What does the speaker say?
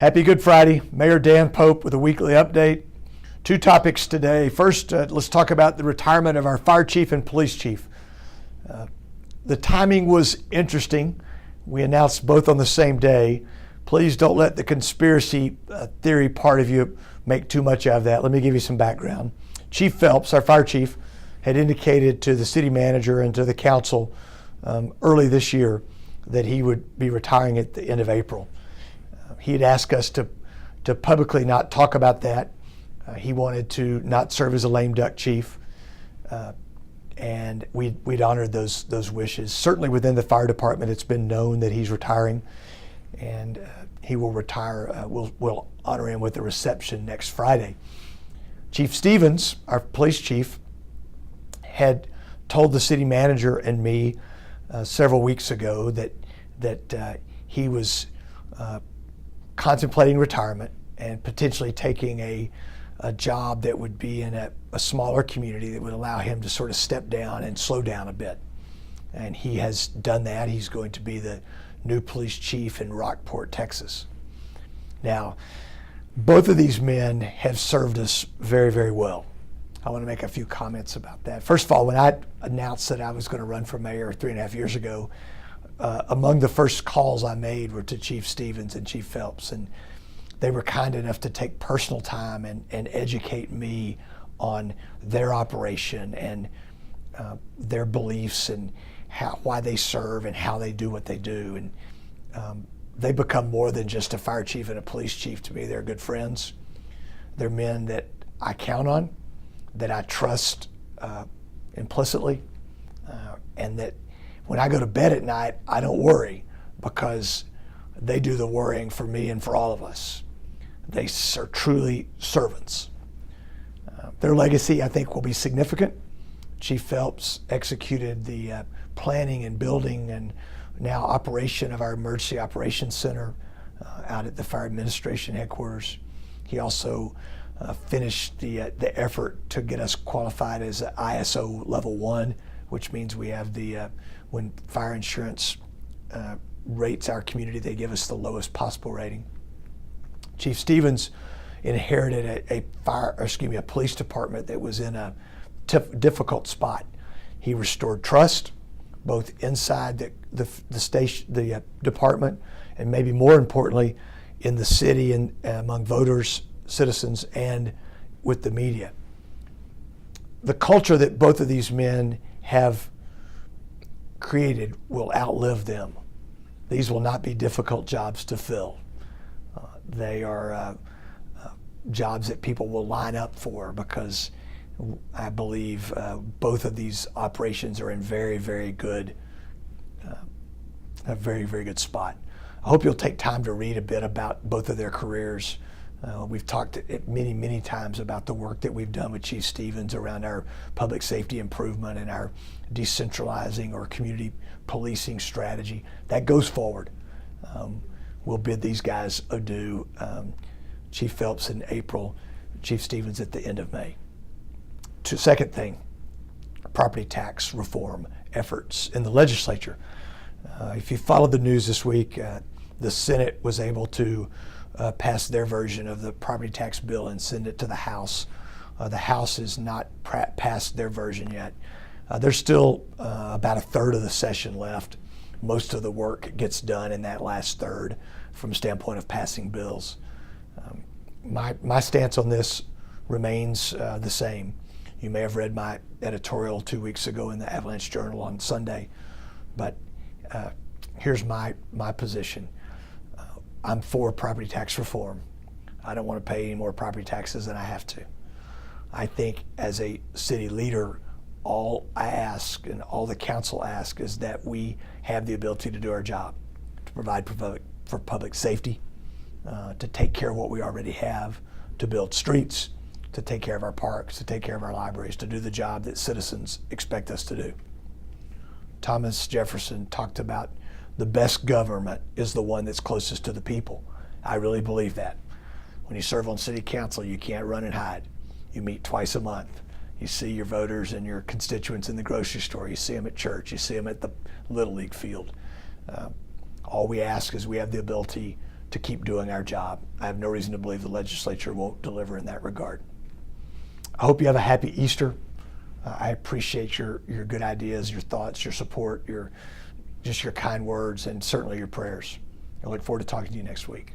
Happy Good Friday. Mayor Dan Pope with a weekly update. Two topics today. First, let's talk about the retirement of our fire chief and police chief. The timing was interesting. We announced both on the same day. Please don't let the conspiracy theory part of you make too much out of that. Let me give you some background. Chief Phelps, our fire chief, had indicated to the city manager and to the council early this year that he would be retiring at the end of April. He had asked us to publicly not talk about that. He wanted to not serve as a lame duck chief, and we'd honored those wishes. Certainly within the fire department, it's been known that he's retiring, and he will retire. We'll honor him with a reception next Friday. Chief Stevens, our police chief, had told the city manager and me several weeks ago that he was contemplating retirement and potentially taking a job that would be in a smaller community that would allow him to sort of step down and slow down a bit. And he has done that. He's going to be the new police chief in Rockport, Texas. Now, both of these men have served us very, very well. I want to make a few comments about that. First of all, when I announced that I was going to run for mayor 3.5 years ago, among the first calls I made were to Chief Stevens and Chief Phelps, and they were kind enough to take personal time and educate me on their operation and their beliefs and why they serve and how they do what they do. And they become more than just a fire chief and a police chief to me. They're good friends. They're men that I count on, that I trust implicitly, and that when I go to bed at night, I don't worry because they do the worrying for me and for all of us. They are truly servants. Their legacy, I think, will be significant. Chief Phelps executed the planning and building and now operation of our Emergency Operations Center out at the Fire Administration headquarters. He also finished the effort to get us qualified as ISO level 1, which means we have when fire insurance rates our community, they give us the lowest possible rating. Chief Stevens inherited a police department that was in a difficult spot. He restored trust, both inside the department, and maybe more importantly, in the city and among voters, citizens, and with the media. The culture that both of these men have created will outlive them. These will not be difficult jobs to fill. They are jobs that people will line up for because I believe both of these operations are in a very, very good spot. I hope you'll take time to read a bit about both of their careers. We've talked many, many times about the work that we've done with Chief Stevens around our public safety improvement and our decentralizing or community policing strategy. That goes forward. We'll bid these guys adieu. Chief Phelps in April, Chief Stevens at the end of May. Second thing, property tax reform efforts in the legislature. If you followed the news this week, the Senate was able to pass their version of the property tax bill and send it to the House. The House has not passed their version yet. There's still about a third of the session left. Most of the work gets done in that last third from a standpoint of passing bills. My stance on this remains the same. You may have read my editorial 2 weeks ago in the Avalanche Journal on Sunday, but here's my position. I'm for property tax reform. I don't want to pay any more property taxes than I have to. I think as a city leader, all I ask and all the council asks is that we have the ability to do our job, to provide for public safety, to take care of what we already have, to build streets, to take care of our parks, to take care of our libraries, to do the job that citizens expect us to do. Thomas Jefferson talked about the best government is the one that's closest to the people. I really believe that. When you serve on city council, you can't run and hide. You meet twice a month. You see your voters and your constituents in the grocery store. You see them at church. You see them at the Little League field. All we ask is we have the ability to keep doing our job. I have no reason to believe the legislature won't deliver in that regard. I hope you have a happy Easter. I appreciate your good ideas, your thoughts, your support, your kind words, and certainly your prayers. I look forward to talking to you next week.